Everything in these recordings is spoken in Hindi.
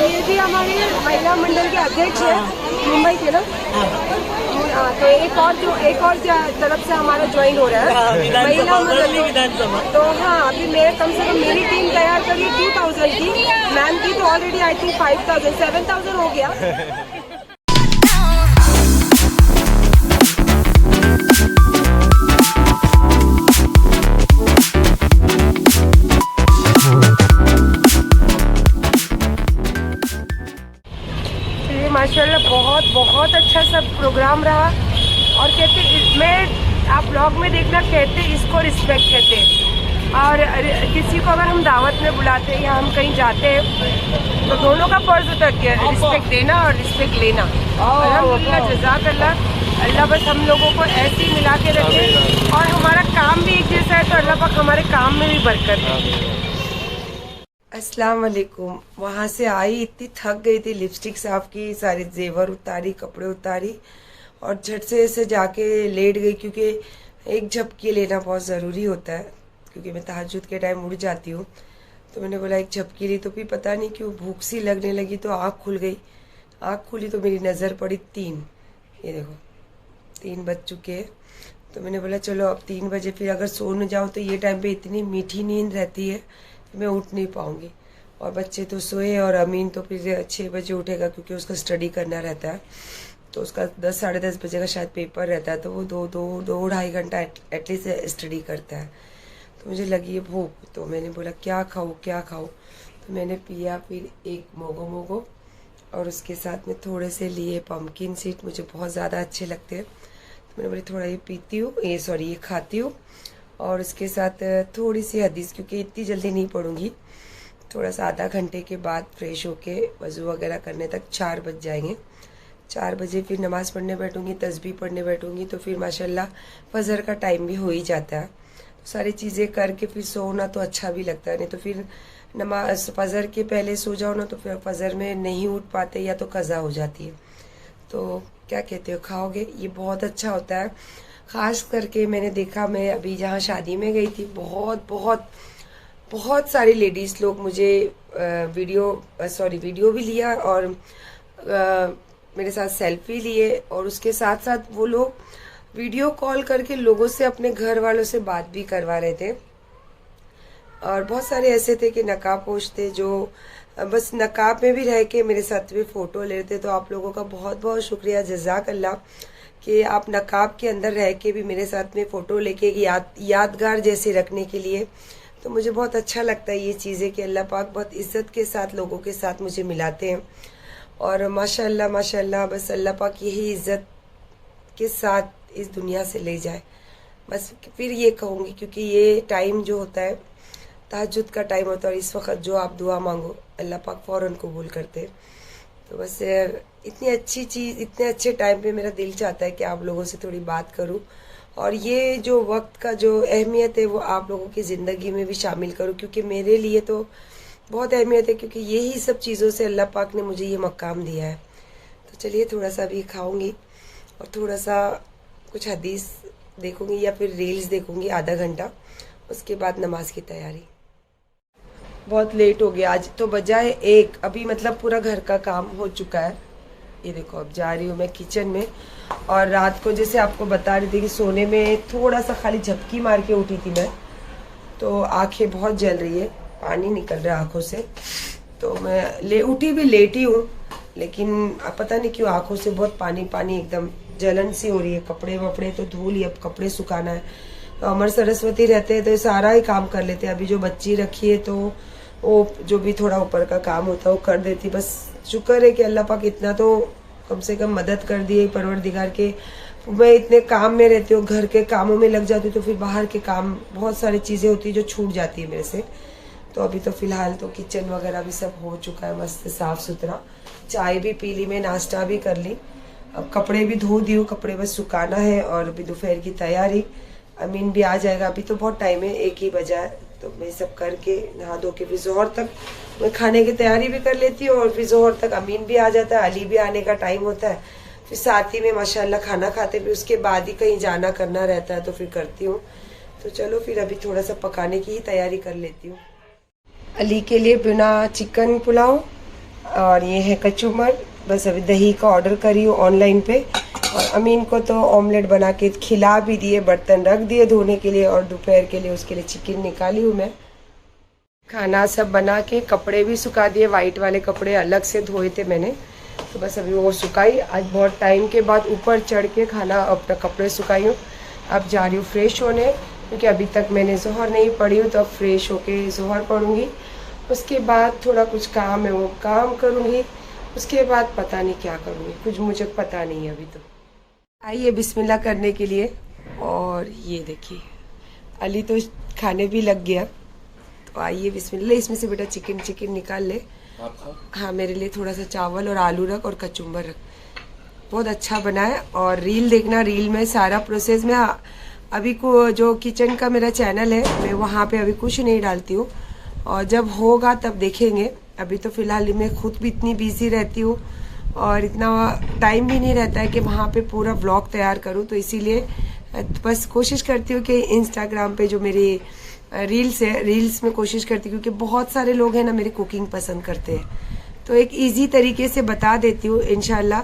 ये भी हमारे महिला मंडल के अध्यक्ष है मुंबई के ना। तो एक और तरफ से हमारा ज्वाइन हो रहा है महिला मंडल। तो हाँ, अभी मेरे कम से कम मेरी टीम तैयार करी 2000 की, मैम की तो ऑलरेडी आई थिंक 5000 7000 हो गया। माशाल्लाह बहुत अच्छा सब प्रोग्राम रहा। और कहते मैं आप ब्लॉग में देखना, कहते इसको रिस्पेक्ट कहते हैं। और किसी को अगर हम दावत में बुलाते हैं या हम कहीं जाते हैं तो दोनों का फर्ज होता है रिस्पेक्ट देना और रिस्पेक्ट लेना। अल्हम्दुलिल्लाह, जज़ाकल्लाह। अल्लाह बस हम लोगों को ऐसे ही मिला के रखे और हमारा काम भी एक जैसा है तो अल्लाह पाक हमारे काम में भी बरकत है। अस्सलाम वालेकुम। वहाँ से आई, इतनी थक गई थी, लिपस्टिक साफ की, सारे जेवर उतारी, कपड़े उतारी और झट से ऐसे जाके लेट गई क्योंकि एक झपकी लेना बहुत ज़रूरी होता है क्योंकि मैं तहज्जुद के टाइम उठ जाती हूँ। तो मैंने बोला एक झपकी ली तो फिर पता नहीं क्यों भूख सी लगने लगी तो आँख खुल गई। आँख खुली तो मेरी नज़र पड़ी 3, ये देखो 3 बज चुके हैं। तो मैंने बोला चलो अब 3 बजे फिर अगर सो न जाऊँ तो ये टाइम पे इतनी मीठी नींद रहती है मैं उठ नहीं पाऊंगी। और बच्चे तो सोए और अमीन तो फिर 6 बजे उठेगा क्योंकि उसका स्टडी करना रहता है। तो उसका 10 साढ़े 10 बजे का शायद पेपर रहता है तो वो 2-2.5 घंटा एटलीस्ट स्टडी करता है। तो मुझे लगी है भूख, तो मैंने बोला क्या खाऊँ। तो मैंने पिया फिर एक मोगो और उसके साथ में थोड़े से लिए पम्पकिन सीड, मुझे बहुत ज़्यादा अच्छे लगते हैं। तो मैंने बोली थोड़ा ये पीती हूँ, ये खाती हूँ और उसके साथ थोड़ी सी हदीस क्योंकि इतनी जल्दी नहीं पढ़ूंगी। थोड़ा सा आधा घंटे के बाद फ्रेश होके वज़ू वगैरह करने तक 4 बज जाएंगे। 4 बजे फिर नमाज़ पढ़ने बैठूंगी, तस्बीह पढ़ने बैठूंगी तो फिर माशाल्लाह फजर का टाइम भी हो ही जाता है। तो सारी चीज़ें करके फिर सोना तो अच्छा भी लगता है, नहीं तो फिर नमाज फजर के पहले सो जाओ ना तो फिर फजर में नहीं उठ पाते या तो कज़ा हो जाती है। तो क्या कहते हो, खाओगे? ये बहुत अच्छा होता है। ख़ास करके मैंने देखा, मैं अभी जहाँ शादी में गई थी बहुत सारी लेडीज़ लोग मुझे वीडियो भी लिया और मेरे साथ सेल्फी लिए और उसके साथ साथ वो लोग वीडियो कॉल करके लोगों से अपने घर वालों से बात भी करवा रहे थे। और बहुत सारे ऐसे थे कि नकाब पोश थे जो बस नकाब में भी रह के मेरे साथ भी फ़ोटो ले रहे थे। तो आप लोगों का बहुत बहुत शुक्रिया, जज़ाकल्लाह कि आप नकाब के अंदर रह के भी मेरे साथ में फ़ोटो लेके यादगार जैसे रखने के लिए। तो मुझे बहुत अच्छा लगता है ये चीज़ें कि अल्लाह पाक बहुत इज़्ज़त के साथ लोगों के साथ मुझे मिलाते हैं। और माशाल्लाह बस अल्लाह पाक यही इज़्ज़त के साथ इस दुनिया से ले जाए, बस फिर ये कहूँगी। क्योंकि ये टाइम जो होता है तहज्जुद का टाइम होता है और इस वक्त जो आप दुआ मांगो अल्लाह पाक फ़ौरन कबूल करते हैं। तो बस इतनी अच्छी चीज़, इतने अच्छे टाइम पे मेरा दिल चाहता है कि आप लोगों से थोड़ी बात करूं और ये जो वक्त का जो अहमियत है वो आप लोगों की ज़िंदगी में भी शामिल करूं क्योंकि मेरे लिए तो बहुत अहमियत है क्योंकि यही सब चीज़ों से अल्लाह पाक ने मुझे ये मकाम दिया है। तो चलिए थोड़ा सा भी खाऊंगी और थोड़ा सा कुछ हदीस देखूंगी या फिर रील्स देखूंगी आधा घंटा, उसके बाद नमाज की तैयारी। बहुत लेट हो गया आज, तो बजाय 1 अभी मतलब पूरा घर का काम हो चुका है। ये देखो अब जा रही हूँ मैं किचन में। और रात को जैसे आपको बता रही थी कि सोने में थोड़ा सा खाली झपकी मार के उठी थी मैं, तो आंखें बहुत जल रही है, पानी निकल रहा है आँखों से। तो मैं उठी भी लेट ही हूँ लेकिन पता नहीं क्यों आँखों से बहुत पानी एकदम जलन सी हो रही है। कपड़े वपड़े तो धो लिए, अब कपड़े सुखाना है। तो अमर सरस्वती रहते हैं तो सारा ही काम कर लेते हैं। अभी जो बच्ची रखी है तो वो जो भी थोड़ा ऊपर का काम होता है वो कर देती। बस शुक्र है कि अल्लाह पाक इतना तो कम से कम मदद कर दी है परवरदिगार के मैं इतने काम में रहती हूँ, घर के कामों में लग जाती हूँ, तो फिर बाहर के काम बहुत सारी चीज़ें होती है जो छूट जाती है मेरे से। तो अभी तो फिलहाल तो किचन वगैरह भी सब हो चुका है, मस्त साफ सुथरा। चाय भी पी ली मैं, नाश्ता भी कर ली, अब कपड़े भी धो दी हूँ, कपड़े बस सुखाना है। और अभी दोपहर की तैयारी, अमीन भी आ जाएगा, अभी तो बहुत टाइम है, 1 ही बजा है। तो मैं सब करके नहा धो के फिर जोहर तक मैं खाने की तैयारी भी कर लेती हूँ, और फिर जोहर तक अमीन भी आ जाता है, अली भी आने का टाइम होता है, फिर साथ ही में माशाल्लाह खाना खाते, फिर उसके बाद ही कहीं जाना करना रहता है तो फिर करती हूँ। तो चलो फिर अभी थोड़ा सा पकाने की ही तैयारी कर लेती हूँ। अली के लिए बिना चिकन पुलाव, और ये है कचूमर, बस अभी दही का ऑर्डर करी हूँ ऑनलाइन पे। और अमीन को तो ऑमलेट बना के खिला भी दिए, बर्तन रख दिए धोने के लिए, और दोपहर के लिए उसके लिए चिकन निकाली हूँ मैं। खाना सब बना के कपड़े भी सुखा दिए, वाइट वाले कपड़े अलग से धोए थे मैंने, तो बस अभी वो सुखाई। आज बहुत टाइम के बाद ऊपर चढ़ के खाना अपना कपड़े सुखाई हूँ। अब जा रही हूँ फ्रेश होने, क्योंकि अभी तक मैंने जोहर नहीं पढ़ी हूँ, तो अब फ्रेश होके जोहर पढ़ूँगी। उसके बाद थोड़ा कुछ काम है वो काम करूँगी, उसके बाद पता नहीं क्या करूँगी, कुछ मुझे पता नहीं है अभी। तो आइए बिस्मिल्लाह करने के लिए। और ये देखिए अली तो खाने भी लग गया, तो आइए बिस्मिल्लाह। इसमें से बेटा चिकन निकाल ले। हाँ, मेरे लिए थोड़ा सा चावल और आलू रख और कचुम्बर रख, बहुत अच्छा बना है। और रील देखना, रील में सारा प्रोसेस में अभी को जो किचन का मेरा चैनल है, मैं वहाँ पे अभी कुछ नहीं डालती हूँ, और जब होगा तब देखेंगे। अभी तो फिलहाल मैं खुद भी इतनी बिजी रहती हूँ और इतना टाइम भी नहीं रहता है कि वहाँ पे पूरा व्लॉग तैयार करूँ, तो इसीलिए बस कोशिश करती हूँ कि इंस्टाग्राम पे जो मेरी रील्स है, रील्स में कोशिश करती हूँ, क्योंकि बहुत सारे लोग हैं ना मेरी कुकिंग पसंद करते हैं, तो एक इजी तरीके से बता देती हूँ इंशाल्लाह।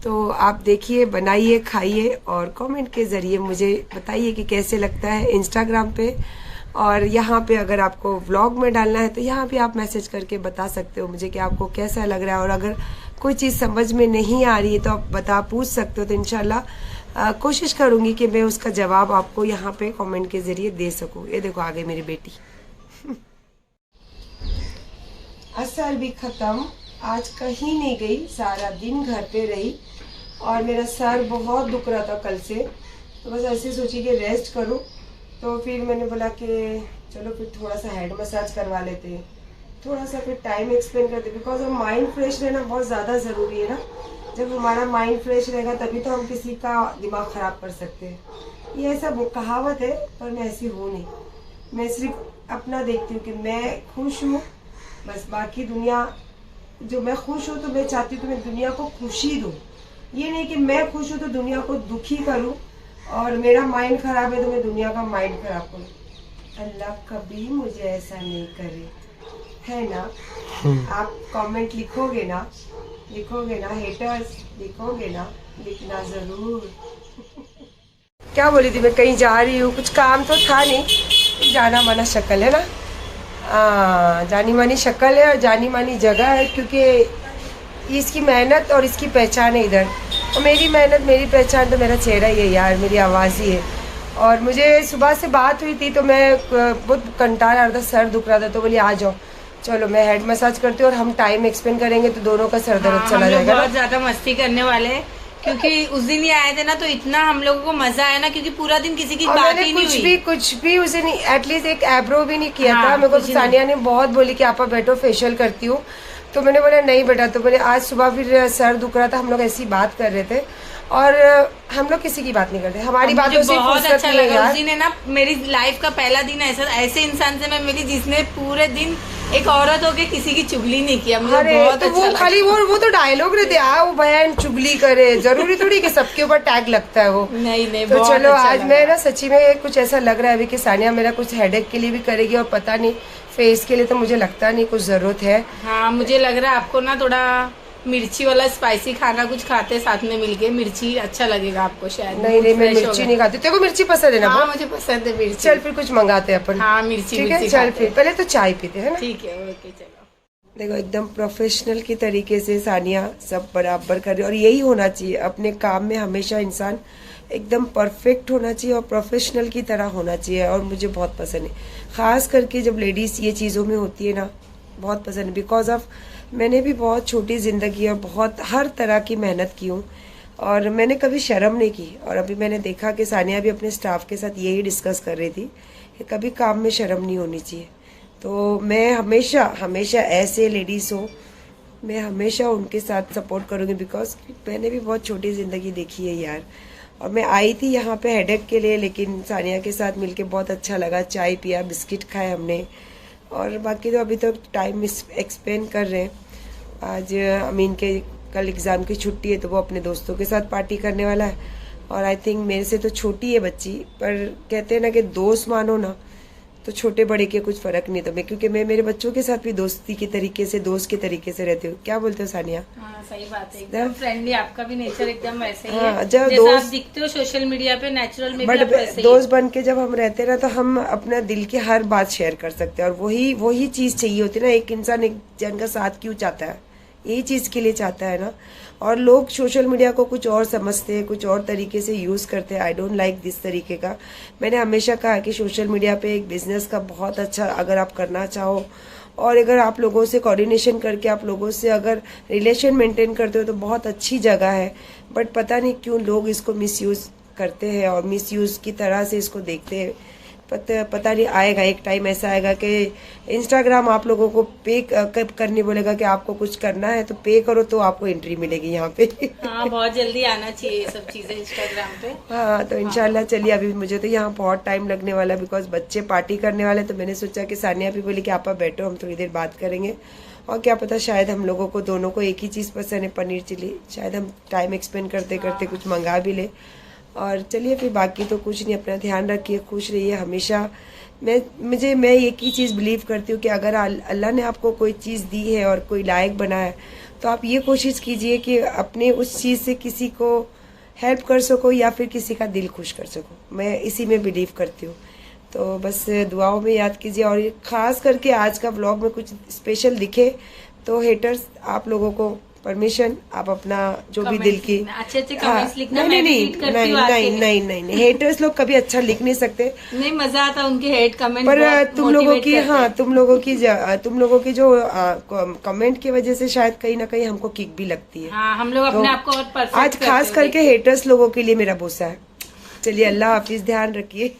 तो आप देखिए, बनाइए, खाइए, और कमेंट के ज़रिए मुझे बताइए कि कैसे लगता है इंस्टाग्राम पे। और यहाँ पे अगर आपको व्लॉग में डालना है तो यहाँ पे आप मैसेज करके बता सकते हो मुझे कि आपको कैसा लग रहा है, और अगर कोई चीज़ समझ में नहीं आ रही है तो आप पूछ सकते हो, तो इंशाल्लाह कोशिश करूँगी कि मैं उसका जवाब आपको यहाँ पे कमेंट के ज़रिए दे सकूँ। ये देखो आ गई मेरी बेटी। असर भी ख़त्म, आज कहीं नहीं गई, सारा दिन घर पे रही, और मेरा सर बहुत दुख रहा था कल से, तो बस ऐसे सोची कि रेस्ट करूं। तो फिर मैंने बोला कि चलो फिर थोड़ा सा हेड मसाज करवा लेते हैं, थोड़ा सा फिर टाइम एक्सपेंड करते, बिकॉज हम माइंड फ्रेश रहना बहुत ज़्यादा ज़रूरी है ना। जब हमारा माइंड फ्रेश रहेगा तभी तो हम किसी का दिमाग ख़राब कर सकते हैं। ये ऐसा कहावत है, पर मैं ऐसी हूँ नहीं, मैं सिर्फ अपना देखती हूँ कि मैं खुश हूँ, बस बाकी दुनिया, जो मैं खुश हूँ तो मैं चाहती हूँ कि मैं दुनिया को खुशी दूँ, ये नहीं कि मैं खुश हूँ तो दुनिया को दुखी करूँ, और मेरा माइंड खराब है तो मैं दुनिया का माइंड खराब करूँ। अल्लाह कभी मुझे ऐसा नहीं करे, है ना। आप कमेंट लिखोगे ना हेटर्स, लिखोगे ना, लिखना जरूर। क्या बोली थी मैं, कहीं जा रही हूँ, कुछ काम तो था नहीं, जाना माना शक्ल है ना, जानी मानी शक्ल है और जानी मानी जगह है, क्योंकि इसकी मेहनत और इसकी पहचान है इधर। और मेरी मेहनत, मेरी पहचान तो मेरा चेहरा ही है यार, मेरी आवाज़ ही है। और मुझे सुबह से बात हुई थी तो मैं बहुत कंटाल आ रहा था, सर दुख रहा था, तो बोली आ जाओ, चलो मैं हेड मसाज करती हूँ और हम टाइम एक्सपेंड करेंगे तो दोनों का सर दर्द चला जाएगा। बहुत ज़्यादा मस्ती करने वाले हैं, क्योंकि उस दिन ही आए थे ना, तो इतना हम लोगों को मजा आया ना, क्योंकि पूरा दिन किसी की बात ही नहीं हुई। कुछ भी उसे नहीं, एटलीस्ट एक आईब्रो भी नहीं किया था। मेरे को सानिया ने बहुत बोली कि आप बैठो फेशियल करती हूँ, तो मैंने बोला नहीं बेटा। तो बोले आज सुबह फिर सर दुख रहा था, हम लोग ऐसी बात कर रहे थे, और हम लोग किसी की बात नहीं करते, हमारी बातों से बहुत अच्छा लगा। उस दिन है ना, मेरी लाइफ का पहला दिन ऐसे इंसान से मैं मिली जिसने पूरे दिन एक औरत होके किसी की चुगली नहीं किया। मुझे बहुत तो अच्छा वो खाली वो तो डायलॉग रहते हैं, वो बहन चुगली करे, जरूरी थोड़ी कि सबके ऊपर टैग लगता है वो। नहीं तो चलो आज मैं ना सच्ची में कुछ ऐसा लग रहा है अभी कि सानिया मेरा कुछ हेडेक के लिए भी करेगी, और पता नहीं फेस के लिए तो मुझे लगता नहीं कुछ जरूरत है। हाँ, मुझे लग रहा है आपको ना थोड़ा मिर्ची वाला स्पाइसी खाना कुछ खाते साथ में मिलके, मिर्ची अच्छा लगेगा आपको शायद। नहीं मैं मिर्ची नहीं खाती। तेरे को मिर्ची पसंद है ना? हाँ, मुझे पसंद है मिर्ची। चल फिर कुछ मंगाते हैं अपन। हाँ, मिर्ची ठीक है, चल फिर पहले तो चाय पीते हैं ना। ठीक है, ओके चलो। देखो एकदम प्रोफेशनल की तरीके से सानिया सब बराबर कर रही है, और यही होना चाहिए अपने काम में, हमेशा इंसान एकदम परफेक्ट होना चाहिए और प्रोफेशनल की तरह होना चाहिए। और मुझे बहुत पसंद है, खास करके जब लेडीज ये चीज़ों में होती है ना, बहुत पसंद है। बिकॉज ऑफ मैंने भी बहुत छोटी ज़िंदगी और बहुत हर तरह की मेहनत की हूँ, और मैंने कभी शर्म नहीं की। और अभी मैंने देखा कि सानिया भी अपने स्टाफ के साथ यही डिस्कस कर रही थी कि कभी काम में शर्म नहीं होनी चाहिए। तो मैं हमेशा हमेशा ऐसे लेडीज़ हो, मैं हमेशा उनके साथ सपोर्ट करूँगी, बिकॉज मैंने भी बहुत छोटी ज़िंदगी देखी है यार। और मैं आई थी यहाँ पे हेडेक के लिए, लेकिन सानिया के साथ मिलके बहुत अच्छा लगा। चाय पिया, बिस्किट खाए हमने, और बाकी तो अभी तो टाइम एक्सपेंड कर रहे हैं। आज अमीन के कल एग्ज़ाम की छुट्टी है तो वो अपने दोस्तों के साथ पार्टी करने वाला है। और आई थिंक मेरे से तो छोटी है बच्ची, पर कहते हैं ना कि दोस्त मानो ना तो छोटे बड़े के कुछ फर्क नहीं। तो मैं, क्योंकि मैं मेरे बच्चों के साथ भी दोस्ती के तरीके से, दोस्त के तरीके से रहती हूँ। क्या बोलते हो सानिया? हाँ सही बात है, एकदम फ्रेंडली। आपका भी नेचर एकदम वैसे ही हाँ, है जब जैसा दोस्त आप दिखते हो सोशल मीडिया पे, नेचुरल में भी बट आप वैसे ही दोस्त बन के जब हम रहते हैं ना तो हम अपना दिल की हर बात शेयर कर सकते हैं। और वही चीज़ चाहिए होती है ना। एक इंसान एक जन का साथ क्यों चाहता है? यही चीज़ के लिए चाहता है ना। और लोग सोशल मीडिया को कुछ और समझते हैं, कुछ और तरीके से यूज़ करते हैं। आई डोंट लाइक दिस तरीके का। मैंने हमेशा कहा कि सोशल मीडिया पे एक बिजनेस का बहुत अच्छा, अगर आप करना चाहो और अगर आप लोगों से कोऑर्डिनेशन करके आप लोगों से अगर रिलेशन मेंटेन करते हो तो बहुत अच्छी जगह है। बट पता नहीं क्यों लोग इसको मिसयूज़ करते हैं और मिसयूज़ की तरह से इसको देखते हैं। पता नहीं, आएगा एक टाइम ऐसा आएगा कि इंस्टाग्राम आप लोगों को पे करने बोलेगा कि आपको कुछ करना है तो पे करो तो आपको एंट्री मिलेगी यहाँ पे। हाँ बहुत जल्दी आना चाहिए ये सब चीजें इंस्टाग्राम पे। हाँ तो इंशाल्लाह चलिए। अभी मुझे तो यहाँ बहुत टाइम लगने वाला है बिकॉज बच्चे पार्टी करने वाले। तो मैंने सोचा कि सानिया भी बोली कि आप बैठो, हम थोड़ी देर बात करेंगे। और क्या पता शायद हम लोगों को दोनों को एक ही चीज़ पसंद है, पनीर चिली। शायद हम टाइम एक्सपेंड करते करते कुछ मंगा भी ले। और चलिए फिर बाकी तो कुछ नहीं, अपना ध्यान रखिए, खुश रहिए हमेशा। मैं एक ही चीज़ बिलीव करती हूँ कि अगर अल्लाह ने आपको कोई चीज़ दी है और कोई लायक बना है तो आप ये कोशिश कीजिए कि अपने उस चीज़ से किसी को हेल्प कर सको या फिर किसी का दिल खुश कर सको। मैं इसी में बिलीव करती हूँ। तो बस दुआओं में याद कीजिए। और ख़ास करके आज का व्लॉग में कुछ स्पेशल दिखे तो हेटर्स, आप लोगों को परमिशन, आप अपना जो भी दिल की अच्छे कमेंट्स लिखना। नहीं, हेटर्स लोग कभी अच्छा लिख नहीं सकते। नहीं, मजा आता उनके हेट कमेंट, पर तुम लोगों की जो कमेंट की वजह से शायद कहीं ना कहीं हमको किक भी लगती है। हाँ, हम लोग अपने आप को और परफेक्ट आज खास करके हेटर्स लोगों के लिए मेरा बोसा है। चलिए, अल्लाह हाफिज, ध्यान रखिए।